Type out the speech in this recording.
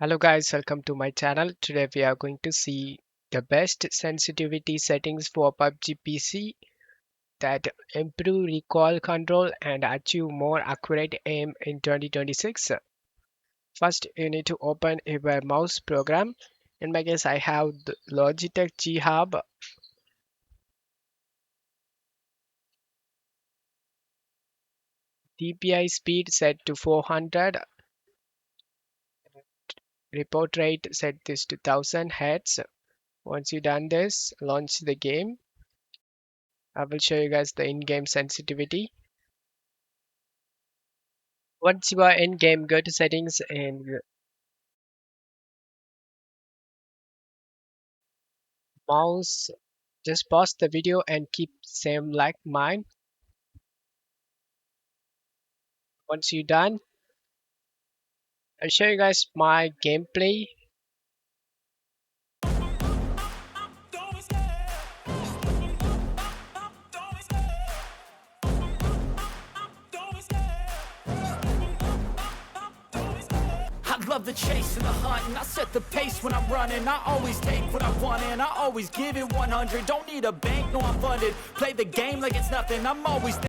Hello guys, welcome to my channel. Today we are going to see the best sensitivity settings for PUBG PC that improve recoil control and achieve more accurate aim in 2026. First, you need to open your mouse program. In my case, I have the Logitech G Hub. DPI speed set to 400. Report rate set this to 1000 Hz. Once you done this, launch the game. I will show you guys the in-game sensitivity. Once you are in game, go to settings and mouse. Just pause the video and keep same like mine. Once you're done, I'll show you guys my gameplay. I love the chase and the hunt, and I set the pace when I'm running. I always take what I want, and I always give it 100. Don't need a bank, no, I'm funded. Play the game like it's nothing. I'm always